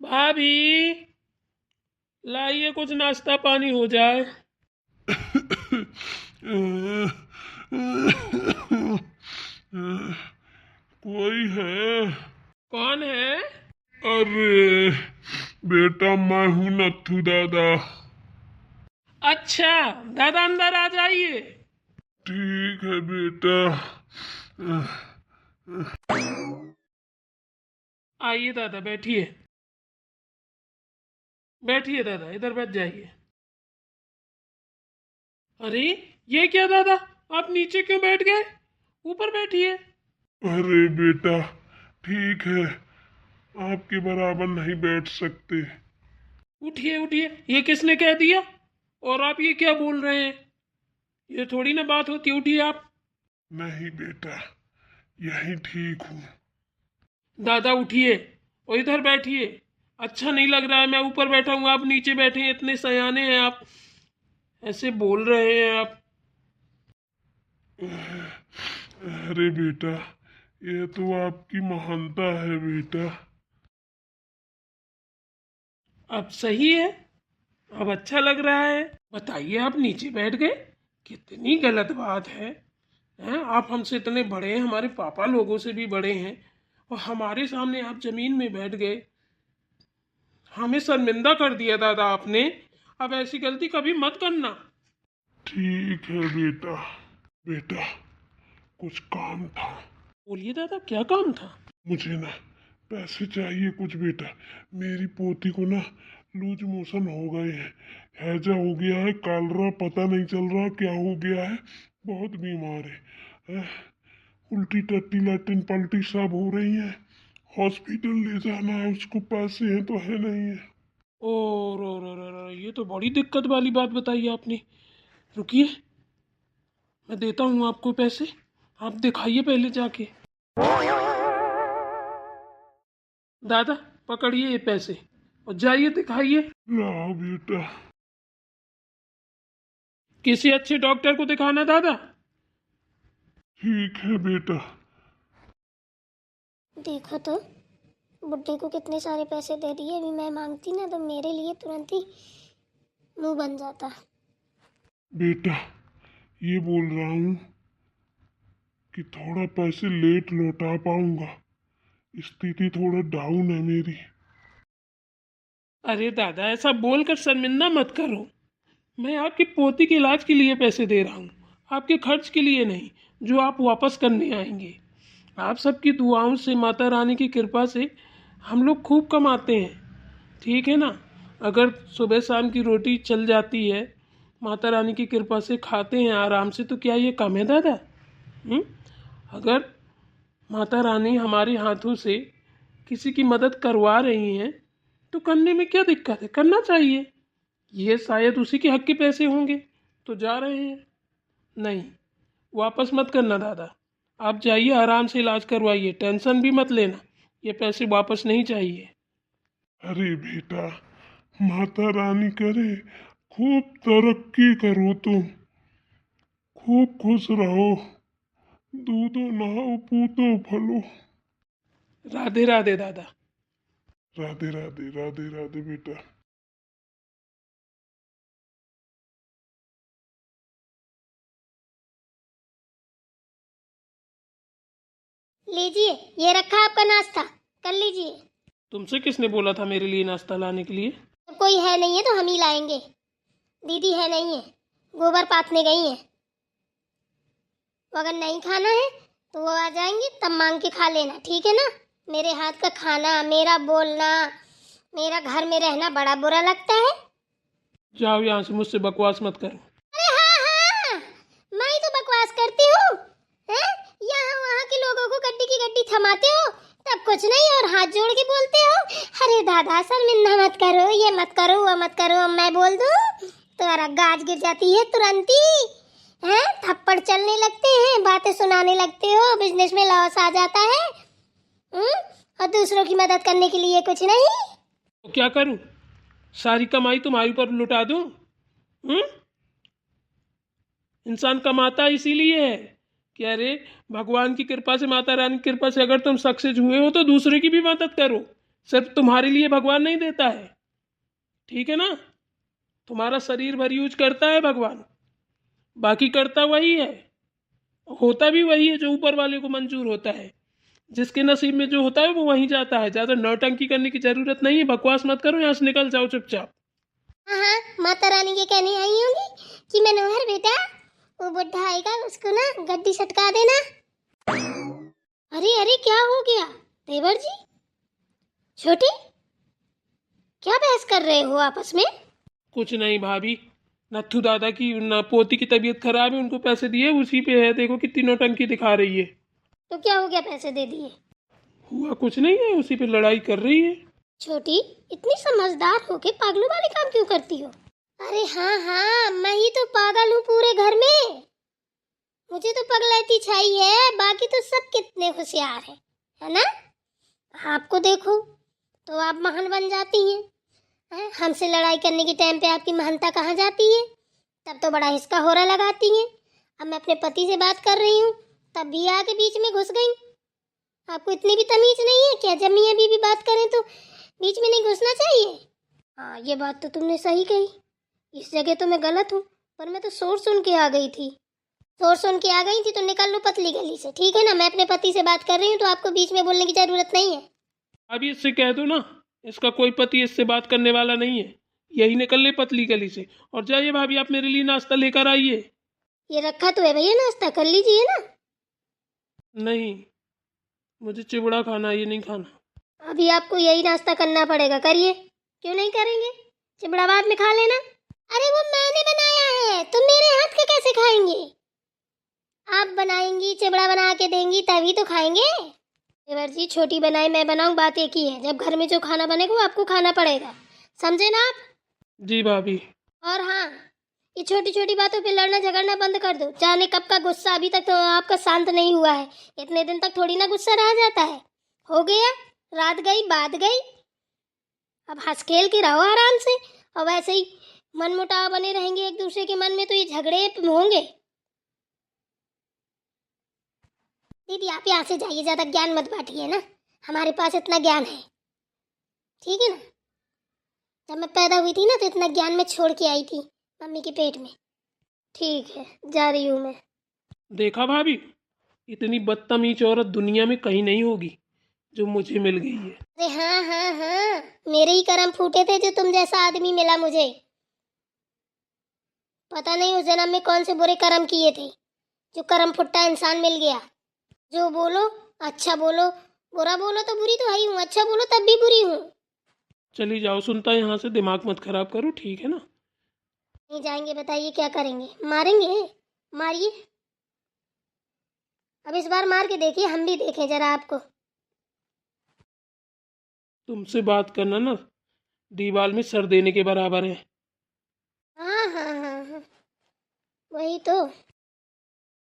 भाभी लाइए कुछ नाश्ता पानी हो जाए। कोई है? कौन है? अरे बेटा, मैं हूँ नत्थू दादा। अच्छा दादा अंदर आ जाइए। ठीक है बेटा। आइए दादा बैठिए। बैठिए दादा, इधर बैठ जाइए। अरे ये क्या दादा, आप नीचे क्यों बैठ गए? ऊपर बैठिए। अरे बेटा, ठीक है, आपके बराबर नहीं बैठ सकते। उठिए उठिए, ये किसने कह दिया? और आप ये क्या बोल रहे हैं? ये थोड़ी ना बात होती, उठिए आप। नहीं बेटा, यही ठीक हूँ। दादा उठिए और इधर बैठिए। अच्छा नहीं लग रहा है, मैं ऊपर बैठा हूँ आप नीचे बैठे हैं, इतने सयाने हैं आप, ऐसे बोल रहे हैं आप। अरे बेटा, ये तो आपकी महानता है बेटा। अब सही है, अब अच्छा लग रहा है। बताइए आप नीचे बैठ गए, कितनी गलत बात है? आप हमसे इतने बड़े हैं, हमारे पापा लोगों से भी बड़े हैं, और हमारे सामने आप जमीन में बैठ गए। हमें शर्मिंदा कर दिया दादा आपने। अब ऐसी गलती कभी मत करना। ठीक है बेटा। बेटा, कुछ काम था। बोलिए दादा, क्या काम था? मुझे ना पैसे चाहिए कुछ बेटा। मेरी पोती को ना लूज मोशन हो गए हैं, हैजा हो गया है, कालरा पता नहीं चल रहा क्या हो गया है। बहुत बीमार है। उल्टी टट्टी लैट्रिन पलटी सब हो रही है। हॉस्पिटल ले जाना है उसको, पैसे हैं तो है नहीं है। ओ रो, ये तो बड़ी दिक्कत वाली बात बताई आपने। रुकिए, मैं देता हूँ आपको पैसे, आप दिखाइए पहले जाके। दादा पकड़िए ये पैसे और जाइए दिखाइए। लाओ बेटा। किसी अच्छे डॉक्टर को दिखाना दादा। ठीक है बेटा। देखो तो, बुड्ढे को कितने सारे पैसे दे दिए। अभी मैं मांगती ना तो मेरे लिए तुरंत ही मुंह बन जाता। बेटा, ये बोल रहा हूँ कि थोड़ा पैसे लेट लौटा पाऊंगा, स्थिति थोड़ा डाउन है मेरी। अरे दादा ऐसा बोलकर शर्मिंदा मत करो। मैं आपकी पोती के इलाज के लिए पैसे दे रहा हूँ, आपके खर्च के लिए नहीं, जो आप वापस करने आएंगे। आप सबकी दुआओं से, माता रानी की कृपा से हम लोग खूब कमाते हैं, ठीक है ना। अगर सुबह शाम की रोटी चल जाती है, माता रानी की कृपा से खाते हैं आराम से, तो क्या ये कम है दादा? हुँ? अगर माता रानी हमारे हाथों से किसी की मदद करवा रही हैं तो करने में क्या दिक्कत है, करना चाहिए। ये शायद उसी के हक के पैसे होंगे तो जा रहे हैं। नहीं, वापस मत करना दादा। आप जाइए आराम से इलाज करवाइए, टेंशन भी मत लेना, ये पैसे वापस नहीं चाहिए। अरे बेटा, माता रानी करे खूब तरक्की करो तुम, खूब खुश रहो, दूधो नहाओ पूतो फलो। राधे राधे दादा। राधे राधे राधे राधे बेटा। लीजिए, ये रखा आपका नाश्ता, कर लीजिए। तुमसे किसने बोला था मेरे लिए नाश्ता लाने के लिए? जब कोई है नहीं है तो हम ही लाएंगे। दीदी है नहीं है, गोबर पाथने गई है। वो अगर नहीं खाना है तो वो आ जाएंगी, तब मांग के खा लेना, ठीक है ना। मेरे हाथ का खाना, मेरा बोलना, मेरा घर में रहना बड़ा बुरा लगता है। जाओ यहाँ से, मुझसे बकवास मत करो। अरे हाँ, मैं ही तो बकवास करती हूँ। हैं? यहाँ वहाँ के लोगों को गड्डी की गड्डी थमाते हो, तब कुछ नहीं और हाथ जोड़ के बोलते हो। अरे दादा शर्मिंदा मत करो, ये मत करो, वो मत करो। मैं बोल दूँ तुम्हारा गाज गिर जाती है तुरंत ही। हैं? थप्पड़ चलने लगते हैं, बातें सुनाने लगते हो, बिजनेस में लॉस आ जाता है। और दूसरों की मदद करने के लिए कुछ नहीं। तो क्या करूँ, सारी कमाई तुम्हारे ऊपर लुटा दूँ? इंसान कमाता इसीलिए है कि अरे भगवान की कृपा से, माता रानी की कृपा से अगर तुम सक्सेस हुए हो तो दूसरे की भी मदद करो, सिर्फ तुम्हारे लिए भगवान नहीं देता है, ठीक है ना। तुम्हारा शरीर भर यूज करता है भगवान, बाकी करता वही है, होता भी वही है जो ऊपर वाले को मंजूर होता है। जिसके नसीब में जो होता है वो वहीं जाता है। ज़्यादा नौटंकी करने की ज़रूरत नहीं है, बकवास मत करो, यहाँ से निकल जाओ चुपचाप। हाँ हाँ, माता रानी के कहने आई होंगी कि मनोहर बेटा, वो बुढ़ा आएगा उसको ना गड्डी सटका देना। अरे अरे, क्या हो गया देवर जी? छोटी, क्या बहस कर रहे हो आपस में? कुछ नहीं भाभी, नत्थू दादा की पोती की तबीयत खराब है, उनको पैसे दिए, उसी पे है। देखो कितनी नौटंकी दिखा रही है। तो क्या हो गया, पैसे दे दिए? हुआ कुछ नहीं है, उसी पे लड़ाई कर रही है। छोटी, इतनी समझदार होके पागलों वाले काम क्यों करती हो? अरे हाँ हाँ, मैं ही तो पागल हूँ पूरे घर में। मुझे तो पगलैती छाई है, बाकी तो सब कितने होशियार है ना? आपको देखो तो आप महान बन जाती हैं। हमसे लड़ाई करने के टाइम पे आपकी महानता कहाँ जाती है? तब तो बड़ा हिसका होरा लगाती हैं। अब मैं अपने पति से बात कर रही हूँ, तब भी आके बीच में घुस गई। आपको इतनी भी तमीज नहीं है क्या? जब मियाँ बीवी बात करें तो बीच में नहीं घुसना चाहिए। हाँ, ये बात तो तुमने सही कही। इस जगह तो मैं गलत हूँ, पर मैं तो शोर सुन के आ गई थी। शोर सुन के आ गई थी तो निकल लो पतली गली से, ठीक है ना? मैं अपने पति से बात कर रही हूँ, तो आपको बीच में बोलने की जरूरत नहीं है। अभी इससे कह दो ना, इसका कोई पति इससे बात करने वाला नहीं है, यही निकल ले पतली गली से। और जाइए भाभी, आप मेरे लिए नाश्ता लेकर आइए। ये रखा तो है भैया, नाश्ता कर लीजिए ना। नहीं, मुझे चिवड़ा खाना है, ये नहीं खाना। अभी आपको यही नाश्ता करना पड़ेगा, करिए। क्यों नहीं करेंगे? चिबड़ा बाद में खा लेना। अरे वो मैंने बनाया है, तो मेरे हाथ का कैसे खाएंगे? आप बनाएंगी, चिबड़ा बना के देंगी तभी तो खाएंगे। देवर जी, छोटी बनाए मैं बनाऊं, बात एक ही है। जब घर में जो खाना बनेगा वो आपको खाना पड़ेगा, समझे ना आप? जी भाभी। और हाँ, ये छोटी छोटी बातों पे लड़ना झगड़ना बंद कर दो। जाने कब का गुस्सा अभी तक तो आपका शांत नहीं हुआ है। इतने दिन तक थोड़ी ना गुस्सा रहा जाता है। हो गया, रात गई बात गई। अब हंस खेल के रहो आराम से। और वैसे ही मनमुटाव बने रहेंगे एक दूसरे के मन में तो ये झगड़े होंगे। दीदी, आप यहाँ से जाइए, ज्यादा ज्ञान मत बांटिए ना। हमारे पास इतना ज्ञान है, ठीक है ना? जब मैं पैदा हुई थी ना तो इतना ज्ञान मैं छोड़ के आई थी मम्मी के पेट में। ठीक है, जा रही हूँ मैं। देखा भाभी, इतनी बदतमीज औरत दुनिया में कहीं नहीं होगी जो मुझे मिल गई है। अरे हाँ हाँ हाँ, मेरे ही कर्म फूटे थे जो तुम जैसा आदमी मिला मुझे। पता नहीं उस जन्म में कौन से बुरे कर्म किए थे जो कर्म फुट्टा इंसान मिल गया। जो बोलो अच्छा बोलो, बुरा बोलो तो बुरी तो है ही हूँ, अच्छा बोलो तब भी बुरी हूँ। चली जाओ, सुनता यहाँ से, दिमाग मत खराब करो, ठीक है ना? नहीं जाएंगे, बताइए क्या करेंगे? मारेंगे? मारिए। अब इस बार मार के देखिए, हम भी देखें जरा आपको। तुमसे बात करना ना दीवार में सर देने के बराबर है। हाँ हाँ हाँ हाँ, वही तो।